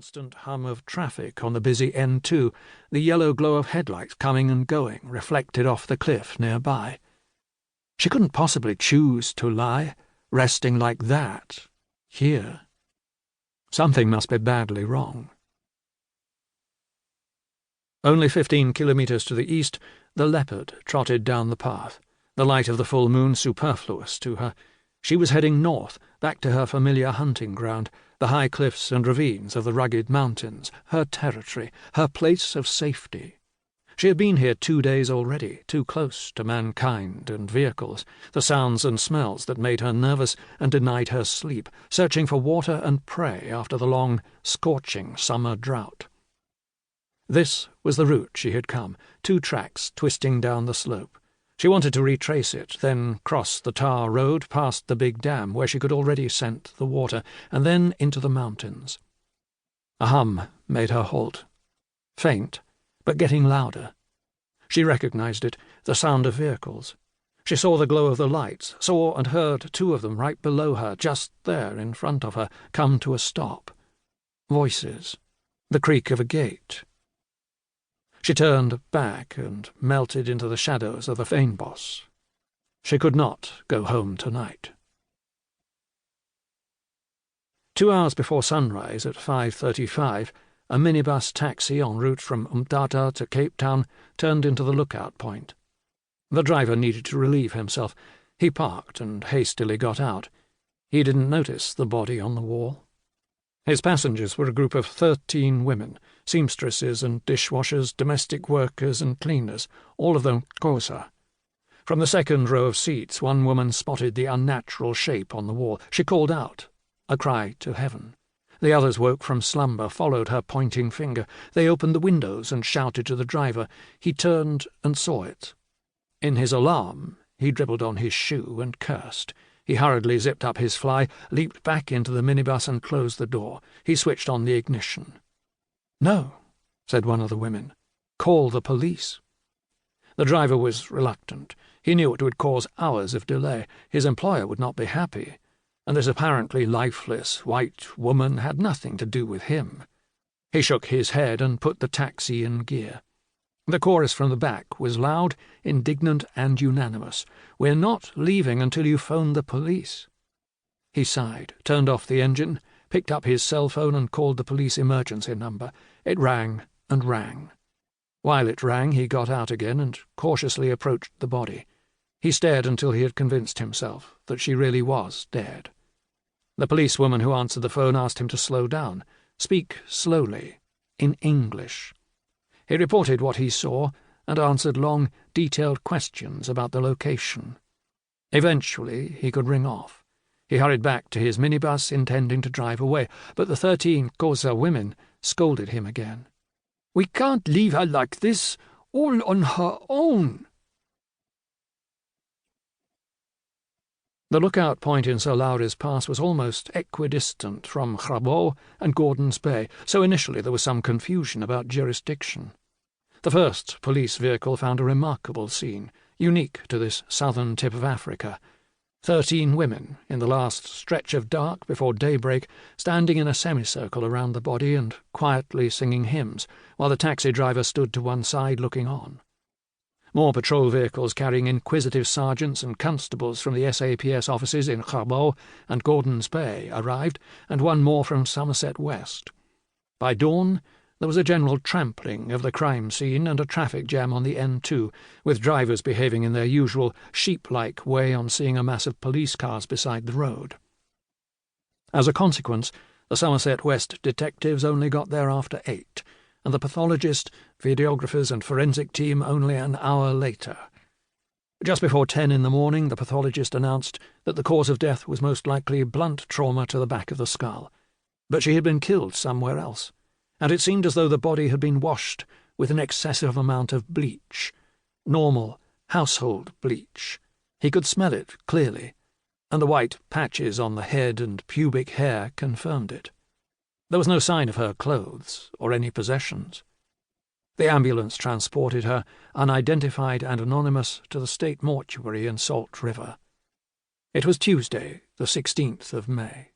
constant hum of traffic on the busy N2, the yellow glow of headlights coming and going, reflected off the cliff nearby. She couldn't possibly choose to lie, resting like that, here. Something must be badly wrong. Only 15 kilometres to the east, the leopard trotted down the path, the light of the full moon superfluous to her. She was heading north, back to her familiar hunting ground, the high cliffs and ravines of the rugged mountains, her territory, her place of safety. She had been here 2 days already, too close to mankind and vehicles, the sounds and smells that made her nervous and denied her sleep, searching for water and prey after the long, scorching summer drought. This was the route she had come, 2 tracks twisting down the slope. She wanted to retrace it, then cross the tar road past the big dam where she could already scent the water, and then into the mountains. A hum made her halt. Faint, but getting louder. She recognized it, the sound of vehicles. She saw the glow of the lights, saw and heard 2 of them right below her, just there in front of her, come to a stop. Voices. The creak of a gate. She turned back and melted into the shadows of the Feinboss. She could not go home tonight. 2 hours before sunrise, at 5:35, a minibus taxi en route from Umtata to Cape Town turned into the lookout point. The driver needed to relieve himself. He parked and hastily got out. He didn't notice the body on the wall. His passengers were a group of 13 women, seamstresses and dishwashers, domestic workers and cleaners, all of them Xhosa. From the second row of seats, one woman spotted the unnatural shape on the wall. She called out, a cry to heaven. The others woke from slumber, followed her pointing finger. They opened the windows and shouted to the driver. He turned and saw it. In his alarm, he dribbled on his shoe and cursed. He hurriedly zipped up his fly, leaped back into the minibus and closed the door. He switched on the ignition. "No," said one of the women. "Call the police." The driver was reluctant. He knew it would cause hours of delay. His employer would not be happy, and this apparently lifeless white woman had nothing to do with him. He shook his head and put the taxi in gear. The chorus from the back was loud, indignant, and unanimous. "We're not leaving until you phone the police." He sighed, turned off the engine, picked up his cell phone and called the police emergency number. It rang and rang. While it rang, he got out again and cautiously approached the body. He stared until he had convinced himself that she really was dead. The policewoman who answered the phone asked him to slow down, speak slowly, in English. He reported what he saw and answered long, detailed questions about the location. Eventually, he could ring off. He hurried back to his minibus, intending to drive away, but the 13 Xhosa women scolded him again. "We can't leave her like this, all on her own." The lookout point in Solaris Pass was almost equidistant from Grabo and Gordons Bay, so initially there was some confusion about jurisdiction. The first police vehicle found a remarkable scene, unique to this southern tip of Africa. 13 women, in the last stretch of dark before daybreak, standing in a semicircle around the body and quietly singing hymns, while the taxi driver stood to one side looking on. More patrol vehicles carrying inquisitive sergeants and constables from the SAPS offices in Grabo and Gordons Bay arrived, and one more from Somerset West. By dawn, there was a general trampling of the crime scene and a traffic jam on the N2, with drivers behaving in their usual sheep-like way on seeing a mass of police cars beside the road. As a consequence, the Somerset West detectives only got there after 8, and the pathologist, videographers and forensic team only an hour later. Just before 10 in the morning, the pathologist announced that the cause of death was most likely blunt trauma to the back of the skull, but she had been killed somewhere else, and it seemed as though the body had been washed with an excessive amount of bleach, normal, household bleach. He could smell it clearly, and the white patches on the head and pubic hair confirmed it. There was no sign of her clothes or any possessions. The ambulance transported her, unidentified and anonymous, to the state mortuary in Salt River. It was Tuesday, the 16th of May.